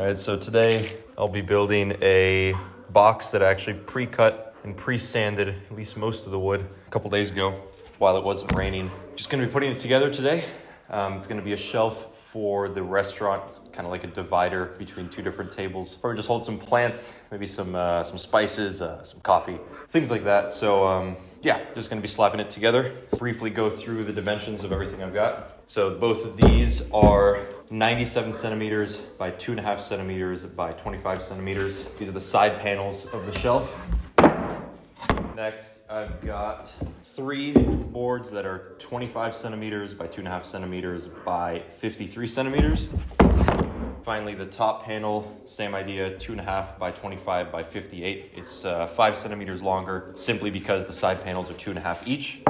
All right, so today I'll be building a box that I actually pre-cut and pre-sanded at least most of the wood a couple days ago while it wasn't raining. Just gonna be putting it together today. It's gonna be a shelf for the restaurant. It's kind of like a divider between two different tables. Probably just hold some plants, maybe some spices, some coffee, things like that. So yeah, just gonna be slapping it together. Briefly go through the dimensions of everything I've got. So both of these are 97 centimeters by 2.5 centimeters by 25 centimeters. These are the side panels of the shelf. Next, I've got 3 boards that are 25 centimeters by 2.5 centimeters by 53 centimeters. Finally, the top panel, same idea, 2.5 by 25 by 58. It's 5 centimeters longer, simply because the side panels are 2.5 each.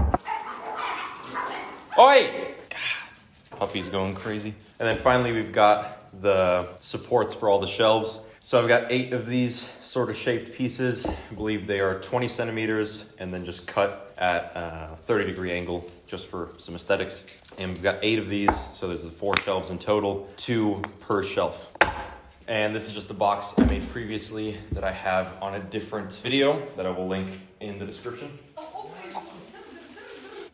Oi! God, puppy's going crazy. And then finally, we've got the supports for all the shelves. So I've got 8 of these sort of shaped pieces. I believe they are 20 centimeters and then just cut at a 30-degree angle just for some aesthetics. And we've got 8 of these, so there's the 4 shelves in total, 2 per shelf. And this is just the box I made previously that I have on a different video that I will link in the description.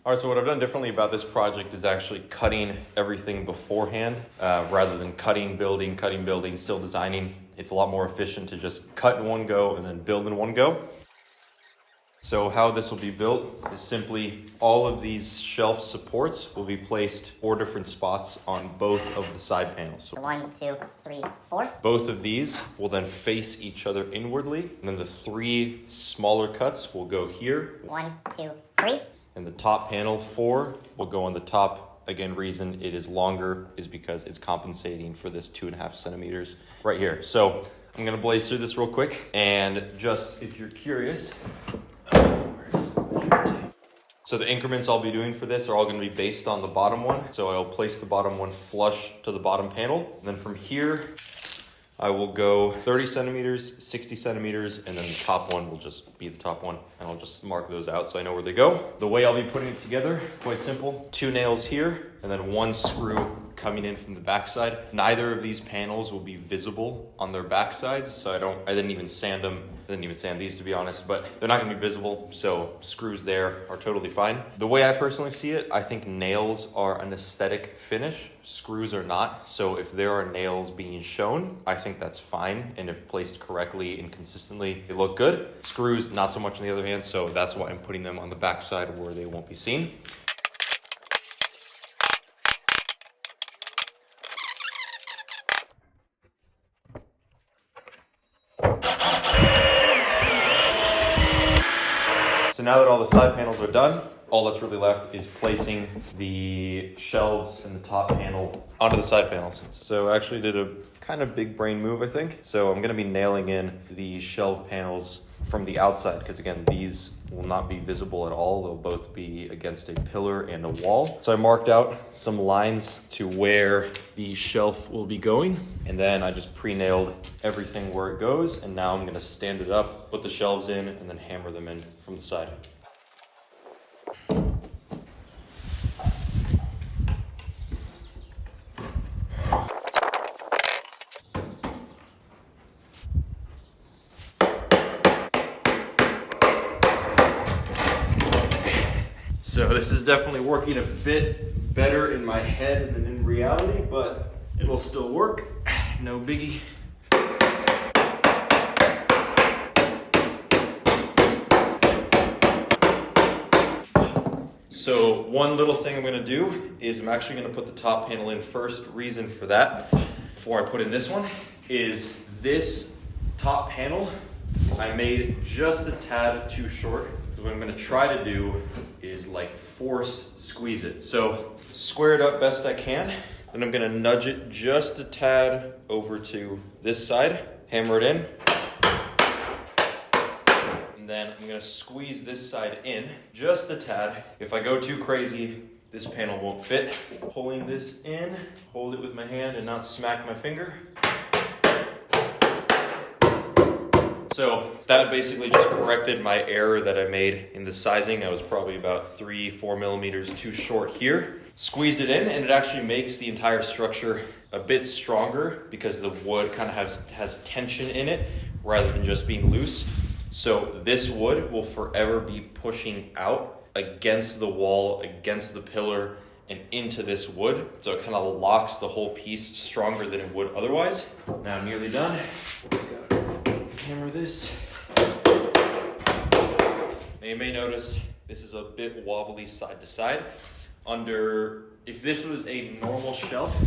All right, so what I've done differently about this project is actually cutting everything beforehand rather than cutting, building, still designing. It's a lot more efficient to just cut in one go and then build in one go. So how this will be built is simply all of these shelf supports will be placed 4 different spots on both of the side panels. So 1, 2, 3, 4. Both of these will then face each other inwardly. And then the 3 smaller cuts will go here. 1, 2, 3. And the top panel 4 will go on the top. Again, reason it is longer is because it's compensating for this 2.5 centimeters right here. So I'm gonna blaze through this real quick. And just if you're curious, so the increments I'll be doing for this are all gonna be based on the bottom one. So I'll place the bottom one flush to the bottom panel. And then from here, I will go 30 centimeters, 60 centimeters, and then the top one will just be the top one. And I'll just mark those out so I know where they go. The way I'll be putting it together, quite simple. 2 nails here, and then 1 screw coming in from the backside. Neither of these panels will be visible on their backsides, so I didn't even sand them. I didn't even sand these, to be honest, but they're not gonna be visible, so screws there are totally fine. The way I personally see it, I think nails are an aesthetic finish. Screws are not, so if there are nails being shown, I think that's fine, and if placed correctly and consistently, they look good. Screws, not so much on the other hand, so that's why I'm putting them on the backside where they won't be seen. So now that all the side panels are done, all that's really left is placing the shelves and the top panel onto the side panels. So I actually did a kind of big brain move, I think. So I'm gonna be nailing in the shelf panels from the outside, because again, these will not be visible at all. They'll both be against a pillar and a wall. So I marked out some lines to where the shelf will be going. And then I just pre-nailed everything where it goes. And now I'm gonna stand it up, put the shelves in, and then hammer them in from the side. So this is definitely working a bit better in my head than in reality, but it'll still work. No biggie. So one little thing I'm gonna do is I'm actually gonna put the top panel in first. Reason for that, before I put in this one, is this top panel I made just a tad too short. So what I'm gonna try to do is like force squeeze it. So square it up best I can. Then I'm gonna nudge it just a tad over to this side, hammer it in. And then I'm gonna squeeze this side in just a tad. If I go too crazy, this panel won't fit. Pulling this in, hold it with my hand and not smack my finger. So that basically just corrected my error that I made in the sizing. I was probably about 3-4 millimeters too short here. Squeezed it in, and it actually makes the entire structure a bit stronger because the wood kind of has tension in it rather than just being loose. So this wood will forever be pushing out against the wall, against the pillar, and into this wood. So it kind of locks the whole piece stronger than it would otherwise. Now I'm nearly done. Just gotta hammer this. Now you may notice this is a bit wobbly side to side. If this was a normal shelf,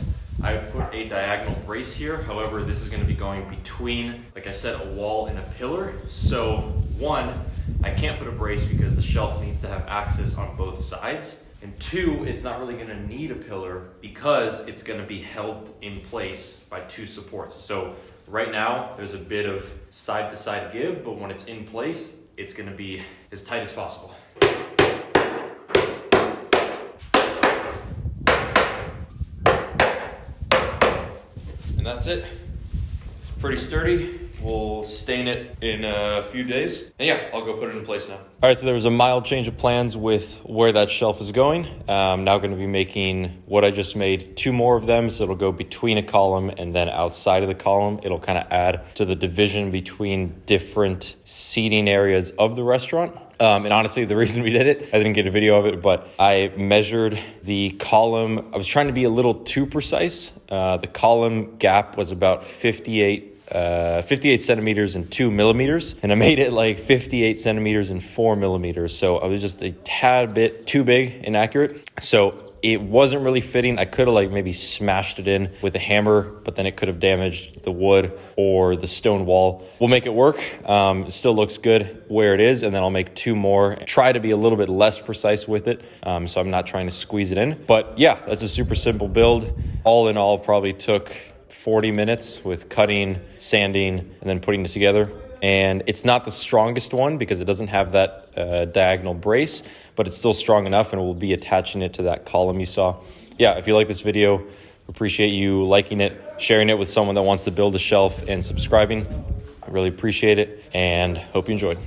I would put a diagonal brace here. However, this is going to be going between, like I said, a wall and a pillar. So one, I can't put a brace because the shelf needs to have access on both sides. And two, it's not really going to need a pillar because it's going to be held in place by two supports. So right now, there's a bit of side-to-side give, but when it's in place, it's going to be as tight as possible. And that's it. It's pretty sturdy. We'll stain it in a few days. And yeah, I'll go put it in place now. All right, so there was a mild change of plans with where that shelf is going. I'm now gonna be making what I just made, 2 more of them. So it'll go between a column and then outside of the column. It'll kind of add to the division between different seating areas of the restaurant. And honestly, the reason we did it, I didn't get a video of it, but I measured the column. I was trying to be a little too precise. The column gap was about 58 centimeters and 2 millimeters, and I made it like 58 centimeters and 4 millimeters. So I was just a tad bit too big and accurate. So it wasn't really fitting. I could have like maybe smashed it in with a hammer, but then it could have damaged the wood or the stone wall. We'll make it work. It still looks good where it is, and then I'll make 2 more. Try to be a little bit less precise with it, so I'm not trying to squeeze it in. But yeah, that's a super simple build. All in all, probably took 40 minutes with cutting, sanding, and then putting it together. And it's not the strongest one because it doesn't have that diagonal brace, but it's still strong enough, and we'll be attaching it to that column you saw. Yeah, if you like this video, appreciate you liking it, sharing it with someone that wants to build a shelf, and subscribing. I really appreciate it, and hope you enjoyed.